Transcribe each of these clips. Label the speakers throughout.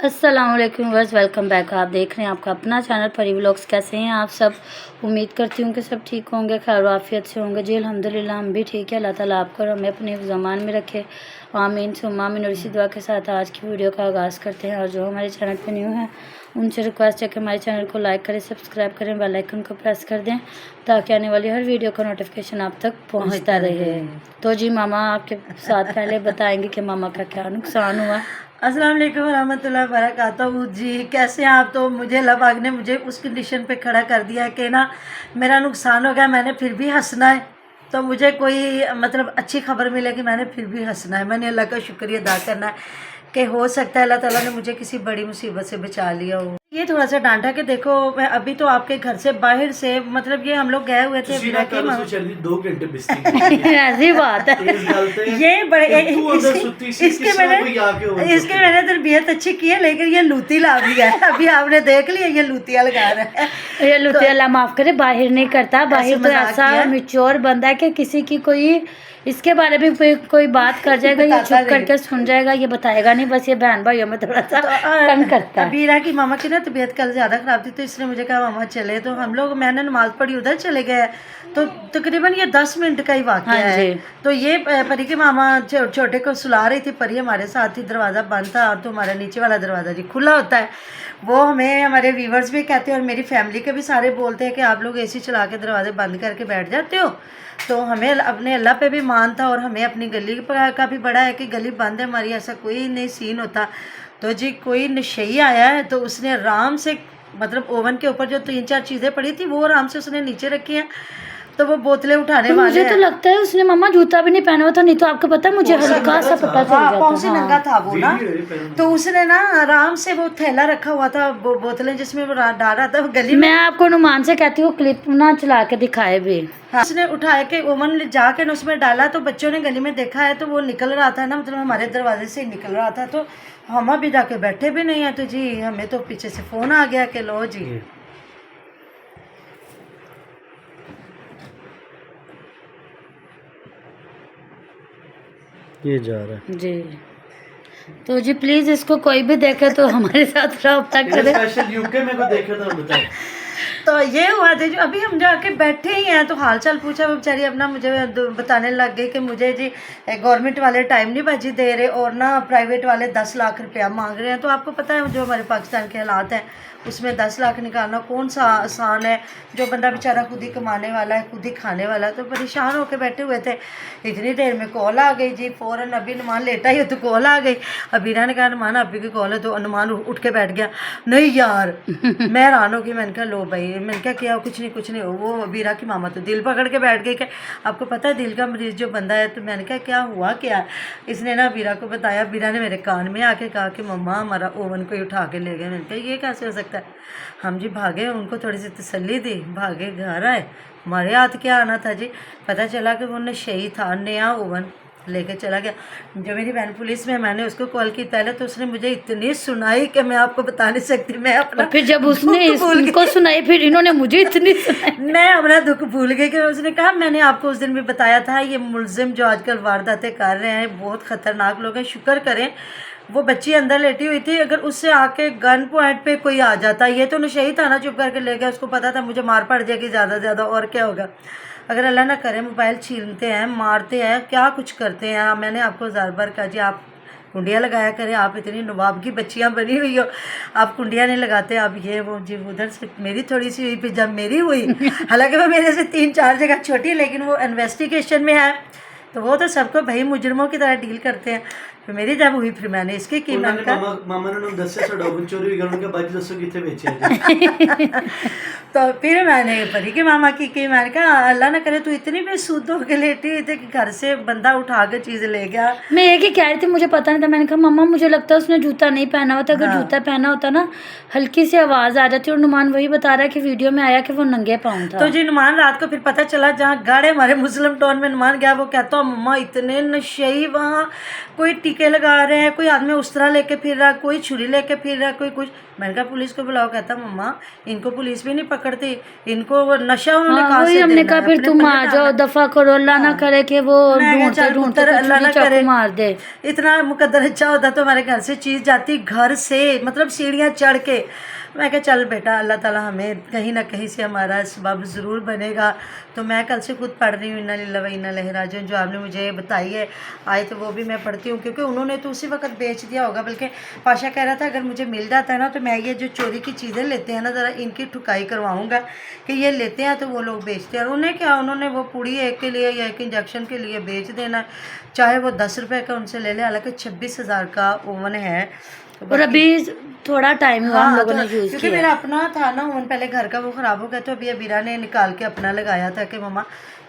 Speaker 1: अस्सलाम वालेकुम viewers, welcome back. आप देख रहे हैं आपका अपना चैनल परी व्लॉग्स। कैसे हैं आप सब? उम्मीद करती हूँ कि सब ठीक होंगे, खैर आफियत से होंगे जी। अल्हम्दुलिल्लाह हम भी ठीक है। अल्लाह ताला आपको और हमें अपने ज़मान में रखे, आमीन सुम्मा आमीन। और इसी दुआ के साथ आज की वीडियो का आगाज़ करते हैं। और जो हमारे चैनल पर न्यू है उनसे रिक्वेस्ट है कि हमारे चैनल को लाइक करें, सब्सक्राइब करें, बेल आइकन को प्रेस कर दें ताकि आने वाली हर वीडियो का नोटिफिकेशन आप तक पहुँचता रहे। तो जी मामा आपके साथ पहले बताएँगे कि मामा का क्या नुकसान हुआ।
Speaker 2: अस्सलाम वालेकुम रहमतुल्लाहि व बरकातहू जी। कैसे हैं आप? तो मुझे अल्लाह पाक ने मुझे उस कंडीशन पे खड़ा कर दिया है कि ना मेरा नुकसान हो गया, मैंने फिर भी हंसना है। तो मुझे कोई मतलब अच्छी खबर मिलेगी, मैंने फिर भी हंसना है। मैंने अल्लाह का शुक्रिया अदा करना है कि हो सकता है अल्लाह ताला ने मुझे किसी बड़ी मुसीबत से बचा लिया हो। ये थोड़ा सा डांटा कि देखो मैं अभी तो आपके घर से बाहर से मतलब ये हम लोग गए हुए थे
Speaker 3: ऐसी बात
Speaker 1: ऐसी बात है।
Speaker 2: ये बड़े इसके मैंने तरबियत अच्छी की है, लेकिन ये लूती ला भी है। अभी आपने देख लिया ये लूतिया लगा रहा है।
Speaker 1: ये लुतिया अल्लाह माफ करे, बाहर नहीं करता। बाहर तो ऐसा मिच्योर बंदा है कि किसी की कोई इसके बारे में कोई बात कर जाएगा ये चुप करके सुन जाएगा, ये बताएगा नहीं। बस ये बहन भाइयों में थोड़ा सा तंग करता है।
Speaker 2: बीरा की मामा की ना तबीयत कल ज़्यादा ख़राब थी, तो इसने मुझे कहा मामा चले। तो हम लोग मैंने नमाज़ पढ़ी उधर चले गए। तो तकरीबन ये 10 मिनट का ही वाक़या है। तो ये परी के मामा छोटे को सुला रही थी। परी हमारे साथ ही, दरवाज़ा बंद था और तो हमारा नीचे वाला दरवाज़ा जी खुला होता है। वो हमें हमारे व्यूवर्स भी कहते हैं और मेरी फैमिली के भी सारे बोलते हैं कि आप लोग एसी चला के दरवाजे बंद करके बैठ जाते हो। तो हमें अपने अल्लाह पे भी मान था और हमें अपनी गली का भी बड़ा है कि गली बंद है हमारी, ऐसा कोई नहीं सीन होता। तो जी कोई नशई आया है, तो उसने आराम से मतलब ओवन के ऊपर जो 3-4 चीज़ें पड़ी थी वो आराम से उसने नीचे रखी हैं। तो वो बोतलें उठाने वाले
Speaker 1: मुझे तो लगता है उसने मामा जूता भी नहीं पहना हुआ था, नहीं तो आपको पता मुझे हल्का सा पता चल जाता।
Speaker 2: पाँव से नंगा था वो ना। तो उसने ना आराम से वो थैला रखा हुआ था, वो बोतलें जिसमें वो डाल रहा था वो गली में।
Speaker 1: मैं आपको नुमान से कहती हूँ क्लिप ना चला के दिखाए भी।
Speaker 2: हाँ, उसने उठाया के ओवन जाके न उसमें डाला। तो बच्चों ने गली में देखा है तो वो निकल रहा था ना, मतलब हमारे दरवाजे से निकल रहा था। तो हम अभी जाके बैठे भी नहीं है। तो जी हमें तो पीछे से फ़ोन आ गया कि लो जी
Speaker 3: ये जा रहा है
Speaker 1: जी। तो जी प्लीज इसको कोई भी देखे तो हमारे साथ रब्ता करे।
Speaker 3: स्पेशल यूके में को देखा था बताए।
Speaker 2: तो ये हुआ था जो अभी हम जाके बैठे ही हैं। तो हाल चाल पूछा, वो बेचारी अपना मुझे बताने लग गई कि मुझे जी गवर्नमेंट वाले टाइम नहीं बाजी दे रहे और ना प्राइवेट वाले 10 लाख रुपया मांग रहे हैं। तो आपको पता है जो हमारे पाकिस्तान के हालात हैं उसमें 10 लाख निकालना कौन सा आसान है। जो बंदा बेचारा खुद ही कमाने वाला है, खुद ही खाने वाला है। तो परेशान होकर बैठे हुए थे। इतनी देर में कॉल आ गई जी फ़ौरन। अभी अनुमान लेटा ही हो तो कॉल आ गई। अबीरा ने कहा अनुमान अभी की कॉल है। तो अनुमान उठ के बैठ गया, नहीं यार मैं हैरान हो गई। मैंने कहा लो भाई, मैंने कहा क्या कुछ नहीं हो। वो अबीरा की मामा तो दिल पकड़ के बैठ गई कि आपको पता है दिल का मरीज़ जो बंदा है। तो मैंने कहा क्या हुआ क्या? इसने ना अबीरा को बताया। अबीरा ने मेरे कान में आके कहा कि मम्मा हमारा ओवन को ही उठा के ले गए। मैंने कहा ये कैसे हो सकता है? हम जी भागे, उनको थोड़ी सी तसल्ली दी, भागे घर आए। हमारे हाथ क्या आना था जी। पता चला कि वो नशई था, नया ओवन लेके चला गया। जो मेरी बहन पुलिस में, मैंने उसको कॉल की पहले तो उसने मुझे इतनी सुनाई कि मैं आपको बता नहीं सकती। मैं अपना
Speaker 1: फिर जब उसने इसको सुनाई फिर इन्होंने मुझे इतनी सुनाई।
Speaker 2: मैं अपना दुख भूल गई कि उसने कहा मैंने आपको उस दिन भी बताया था ये मुलजिम जो आजकल वारदातें कर रहे हैं बहुत ख़तरनाक लोग हैं। शुक्र करें वो बच्ची अंदर लेटी हुई थी, अगर उससे आके गन पॉइंट पे कोई आ जाता। ये तो नशई था ना, चुप करके ले गया। उसको पता था मुझे मार पड़ जाएगी ज़्यादा से ज़्यादा, और क्या होगा। अगर अल्लाह ना करे मोबाइल छीनते हैं, मारते हैं, क्या कुछ करते हैं। मैंने आपको 1000 बार कहा जी आप कुंडियाँ लगाया करें। आप इतनी नवाब की बच्चियाँ बनी हुई हो, आप कुंडियाँ नहीं लगाते। आप ये वो जी उधर से मेरी थोड़ी सी हुई, फिर जब मेरी हुई हालांकि वो मेरे से 3-4 जगह छोटी है, लेकिन वो इन्वेस्टिगेशन में है तो वो तो सबको भाई मुजरमों की तरह डील करते हैं। फिर मेरी जब हुई फिर मैंने इसकी की
Speaker 3: मामा ने दस्से से डॉबन चोरी हुई उनके बाद दसो किथे बेचे।
Speaker 2: तो फिर मैंने परी के मामा की मैंने कहा अल्लाह ना करे तू इतनी बेसूद होकर लेटी हुई थी कि घर से बंदा उठा के चीज़ ले गया।
Speaker 1: मैं एक ही कह रही थी, मुझे पता नहीं था। मैंने कहा मम्मा मुझे लगता है उसने जूता नहीं पहना होता। अगर जूता पहना होता ना हल्की सी आवाज़ आ जाती। और नुमान वही बता रहा है कि वीडियो में आया कि वो नंगे पाँव था।
Speaker 2: तो जी नुमान रात को फिर पता चला जहाँ गाड़े हमारे मुस्लिम टाउन में नुमान गया, वो कहता मम्मा इतने नशे वहाँ कोई टीके लगा रहे हैं, कोई हाथ में उस्तरा लेके फिर रहा, कोई छुरी लेके फिर रहा, कोई कुछ। मैंने कहा पुलिस को बुलाओ। कहता मम्मा इनको पुलिस भी नहीं पकड़ती, इनको वो नशा उन्होंने
Speaker 1: हाँ
Speaker 2: कहाँ
Speaker 1: वही
Speaker 2: से
Speaker 1: हमने
Speaker 2: देना
Speaker 1: कहा
Speaker 2: है,
Speaker 1: फिर
Speaker 2: अपने
Speaker 1: तुम
Speaker 2: पल्ले
Speaker 1: आ
Speaker 2: डालना
Speaker 1: जाओ,
Speaker 2: है।
Speaker 1: दफा करो, अल्लाह ना
Speaker 2: हाँ।
Speaker 1: करे कि वो
Speaker 2: मैं कहा
Speaker 1: ढूंढते
Speaker 2: चल
Speaker 1: ढूंढते
Speaker 2: पुत्र
Speaker 1: कोई
Speaker 2: अल्लाह
Speaker 1: छुरी
Speaker 2: ना
Speaker 1: चाकू
Speaker 2: करे,
Speaker 1: मार दे।
Speaker 2: इतना मुकद्दर अच्छा होता तो हमारे घर से चीज़ जाती घर से, मतलब सीढ़ियाँ चढ़ के। मैं कहा चल बेटा अल्लाह ताला हमें कहीं ना कहीं से हमारा सबब ज़रूर बनेगा। तो मैं कल से खुद पढ़ रही हूँ इन्ना लिल्लाहि व इन्ना इलैहि राजिऊन, जो आपने मुझे बताई है आयत वो भी मैं पढ़ती हूँ, क्योंकि उन्होंने तो उसी वक्त बेच दिया होगा। बल्कि पाशा कह रहा था अगर मुझे मिल जाता है ना तो मैं ये जो चोरी की चीज़ें लेते हैं ना ज़रा इनकी ठुकाई करवाऊँगा कि ये लेते हैं तो वो लोग बेचते हैं। और उन्हें क्या, उन्होंने वो पूड़ी एक के लिए या एक इंजेक्शन के लिए बेच देना, चाहे वो 10 रुपये का उनसे ले ले, हालांकि 26,000 का ओवन है। तो
Speaker 1: और अभी थोड़ा टाइम हुआ हम लोगों
Speaker 2: तो
Speaker 1: ने यूज
Speaker 2: क्योंकि
Speaker 1: किया।
Speaker 2: मेरा अपना था ना ओवन, पहले घर का वो ख़राब हो गया तो अभी अबीरा ने निकाल के अपना लगाया था कि मम्मा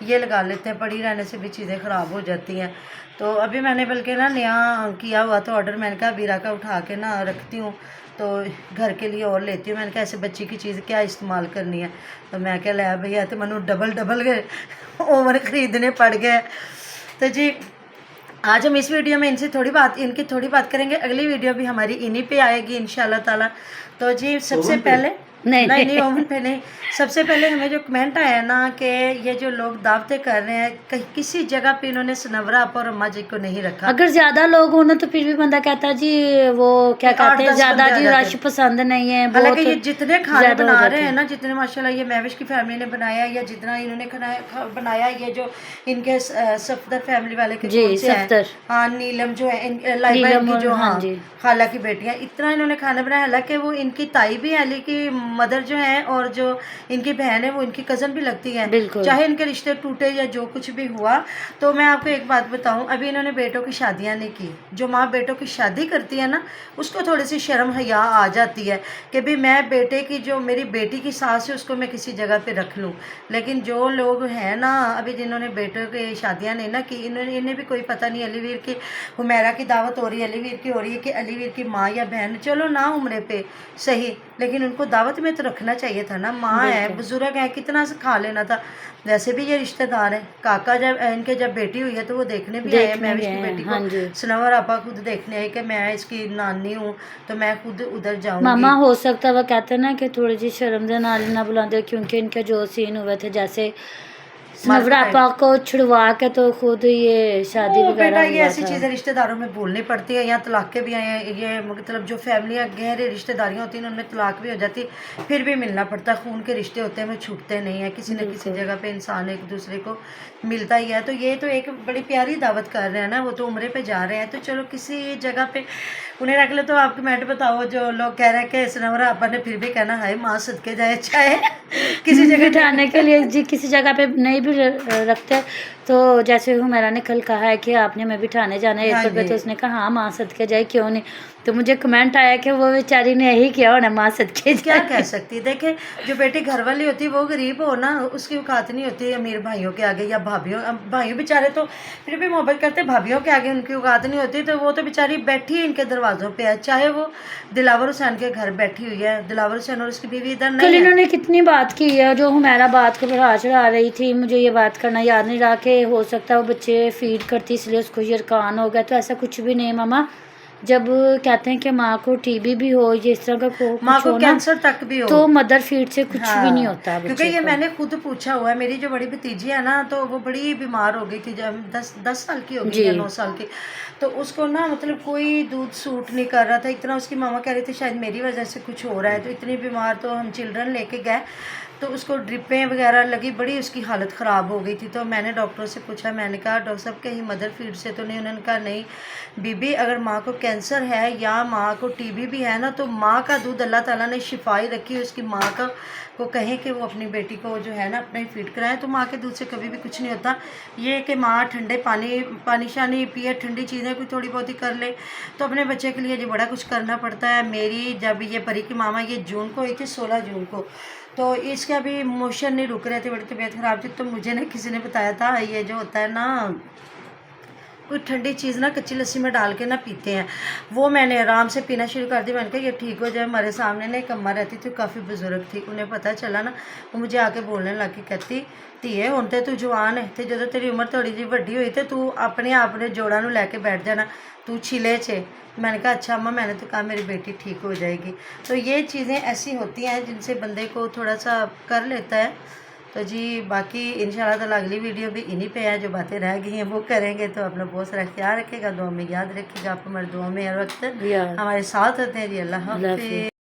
Speaker 2: ये लगा लेते हैं, पड़ी रहने से भी चीज़ें ख़राब हो जाती हैं। तो अभी मैंने बल्कि ना नया किया हुआ तो ऑर्डर, मैंने कहा अबीरा का उठा के ना रखती हूँ तो घर के लिए और लेती हूँ। मैंने कहा ऐसे बच्ची की चीज़ क्या इस्तेमाल करनी है, तो मैं क्या लाया भैया तो मैंने डबल गए ओवन ख़रीदने पड़ गए। तो जी आज हम इस वीडियो में इनकी थोड़ी बात करेंगे, अगली वीडियो भी हमारी इन्हीं पे आएगी इंशाल्लाह ताला। तो जी सबसे
Speaker 3: ओवन पे?
Speaker 2: पहले
Speaker 1: नहीं।
Speaker 2: ओवन पे नहीं, सबसे पहले हमें जो कमेंट आया ना कि ये जो लोग दावतें कर रहे हैं कहीं किसी जगह पे इन्होंने सनवरा आपा और अम्मा जी को नहीं रखा।
Speaker 1: अगर ज्यादा लोग हो ना तो फिर भी बंदा कहता है जी वो क्या
Speaker 2: कि
Speaker 1: कहते हैं
Speaker 2: 8-10
Speaker 1: ज्यादा
Speaker 2: बंदे
Speaker 1: जी
Speaker 2: आ जाते
Speaker 1: रश
Speaker 2: हैं।
Speaker 1: पसंद नहीं है,
Speaker 2: हालांकि
Speaker 1: बहुत
Speaker 2: ये जितने खाने
Speaker 1: ज्यादा हो
Speaker 2: बना
Speaker 1: जाते
Speaker 2: रहे हैं
Speaker 1: हैं।
Speaker 2: ना, जितने माशाल्लाह ये महविश की फैमिली ने बनाया या जितना इन्होंने बनाया, ये जो इनके सफदर फैमिली वाले के
Speaker 1: जी
Speaker 2: कौन से हैं,
Speaker 1: सफ्तर
Speaker 2: हाँ नीलम जो है लाइबा
Speaker 1: नीलम
Speaker 2: इनकी
Speaker 1: और
Speaker 2: जो
Speaker 1: हाँ
Speaker 2: हाँ
Speaker 1: जी
Speaker 2: खाला की बेटियां, इतना इन्होंने खाना बनाया। हालांकि वो इनकी ताई भी है, अली की मदर जो है, और जो इनकी बहन है वो इनकी कज़न भी लगती है,
Speaker 1: बिल्कुल।
Speaker 2: चाहे इनके रिश्ते टूटे या जो कुछ भी हुआ। तो मैं आपको एक बात बताऊं, अभी इन्होंने बेटों की शादियां नहीं की। जो माँ बेटों की शादी करती है ना उसको थोड़ी सी शर्म हया आ जाती है कि भाई मैं बेटे की, जो मेरी बेटी की सास है उसको मैं किसी जगह पे रख लूँ। लेकिन जो लोग हैं ना अभी जिन्होंने बेटों की शादियाँ नहीं ना की, इन्हें भी कोई पता नहीं। अलीवीर की हुमैरा की दावत हो रही है, अलीवीर की हो रही है कि अलीवीर की माँ या बहन, चलो ना उम्र पे सही, लेकिन उनको दावत में तो रखना चाहिए था ना। माँ है, बुजुर्ग है, कितना से खा लेना था। वैसे भी ये रिश्तेदार है। काका जब इनके जब बेटी हुई है तो वो देखने भी आए, मैं इसकी बेटी
Speaker 1: हाँ
Speaker 2: को
Speaker 1: जी।
Speaker 2: सनवर आपा खुद देखने आए कि मैं इसकी नानी हूँ तो मैं खुद उधर जाऊंगी।
Speaker 1: मामा हो सकता है वो कहते हैं ना कि थोड़ी सी शर्म दे नाल ना बुलाते, क्योंकि इनके जो सीन हुए थे जैसे सनवरा आपा को छुड़वा के तो खुद ये शादी
Speaker 2: बेटा
Speaker 1: वगैरह
Speaker 2: ये
Speaker 1: हुआ
Speaker 2: ऐसी
Speaker 1: था।
Speaker 2: चीज़ें रिश्तेदारों में भूलनी पड़ती है, या तलाक़ें भी आए हैं। ये मतलब जो फैमिलियाँ गहरे रिश्तेदारियाँ होती हैं उनमें तलाक भी हो जाती है, फिर भी मिलना पड़ता है। खून के रिश्ते होते हैं वो छूटते नहीं है, किसी न किसी जगह पे इंसान एक दूसरे को मिलता ही है। तो ये तो एक बड़ी प्यारी दावत कर रहे हैं ना, वो तो उम्रे पे जा रहे हैं, तो चलो किसी जगह पे उन्हें रख लो। तो आप कमेंट बताओ, जो लोग कह रहे हैं कि सनवरा आपा ने फिर भी कहना है माँ सदके जाए, चाहे किसी जगह
Speaker 1: बिठाने के लिए जी किसी जगह पे नहीं भी रखते। तो जैसे हुमैरा ने कल कहा है कि आपने मैं बिठाने जाना है एयरपोर्ट पे, तो उसने कहा हाँ माँ सदके जाए, क्यों नहीं। तो मुझे कमेंट आया कि वो बेचारी ने यही किया होना, माँ सदके
Speaker 2: क्या कह सकती। देखे जो बेटी घर वाली होती है वो गरीब हो ना, उसकी औकात नहीं होती अमीर भाइयों के आगे या भाभीयों। भाइयों बेचारे तो फिर भी मोहब्बत करते, भाभीयों के आगे उनकी औकात नहीं होती। तो वो तो बेचारी बैठी है इनके दरवाज़ों पे है, चाहे वो दिलावर हुसैन के घर बैठी हुई है। दिलावर हुसैन और उसकी बीवी इधर
Speaker 1: कल
Speaker 2: नहीं है।
Speaker 1: इन्होंने कितनी बात की है, जो हुमैरा बात को बढ़ा चढ़ा रही थी, मुझे ये बात करना याद नहीं रहा कि हो सकता है वो बच्चे फीड करती इसलिए उसको यरकान हो गया। तो ऐसा कुछ भी नहीं मामा। जब कहते हैं कि माँ को टीबी भी हो, ये इस तरह का
Speaker 2: माँ
Speaker 1: कुछ
Speaker 2: को
Speaker 1: हो ना,
Speaker 2: कैंसर तक भी हो,
Speaker 1: तो मदर फीड से कुछ भी नहीं होता
Speaker 2: क्योंकि
Speaker 1: बच्चे
Speaker 2: ये
Speaker 1: को।
Speaker 2: मैंने खुद पूछा हुआ है। मेरी जो बड़ी भतीजी है ना तो वो बड़ी बीमार हो गई थी, जब 10 साल की हो गई या 9 साल की। तो उसको ना मतलब कोई दूध सूट नहीं कर रहा था इतना। उसकी मामा कह रही थी शायद मेरी वजह से कुछ हो रहा है, तो इतनी बीमार। तो हम चिल्ड्रन लेके गए तो उसको ड्रिपें वगैरह लगी, बड़ी उसकी हालत ख़राब हो गई थी। तो मैंने डॉक्टर से पूछा, मैंने कहा डॉक्टर साहब कहीं मदर फीड से तो नहीं। उन्होंने कहा नहीं बीबी, अगर माँ को कैंसर है या माँ को टीबी भी है ना, तो माँ का दूध अल्लाह ताला ने शिफाई रखी है। उसकी माँ का को कहें कि वो अपनी बेटी को जो है ना अपने फीड कराए, तो माँ के दूध से कभी भी कुछ नहीं होता। ये कि माँ ठंडे पानी शानी पिए, ठंडी चीज़ें कोई थोड़ी बहुत ही कर ले, तो अपने बच्चे के लिए जो बड़ा कुछ करना पड़ता है। मेरी जब ये परी की मामा ये जून को हुई थी, 16 जून को, तो इसका भी मोशन नहीं रुक रहे थे, बड़ी तबीयत ख़राब थी। तो मुझे ना किसी ने बताया था ये जो होता है ना कोई ठंडी चीज़ ना कच्ची लस्सी में डाल के ना पीते हैं, वो मैंने आराम से पीना शुरू कर दी। मैंने कहा ये ठीक हो जाए। हमारे सामने ना एक अम्मा रहती थी, काफ़ी बुजुर्ग थी, उन्हें पता चला ना, वो मुझे आके बोलने लगी, कहती ਧੀਏ ਹੁਣ ਤੇ ਤੂੰ ਜਵਾਨ ਹੈ ਤੇ ਜਦੋਂ ਤੇਰੀ उम्र थोड़ी जी ਵੱਡੀ ਹੋਈ ਤੇ तू अपने आप ने जोड़ा ਨੂੰ ਲੈ ਕੇ बैठ जाना, तू छिले चे। मैंने कहा अच्छा अम्मा, मैंने तो कहा मेरी बेटी ठीक हो जाएगी। तो ये चीज़ें ऐसी होती हैं जिनसे बंदे को थोड़ा सा कर लेता है। तो जी बाकी इंशाल्लाह ताला अगली वीडियो भी इन्हीं पे है, जो बातें रह गई हैं वो करेंगे। तो अपना बहुत सारा ख्याल रखेगा, दुआ में याद रखिएगा, आप हमारे दुआ में हर वक्त
Speaker 1: यार
Speaker 2: हमारे साथ होते हैं जी। अल्लाह
Speaker 1: अल्लाह
Speaker 2: हाफ़िज़।
Speaker 1: हाफ़िज़।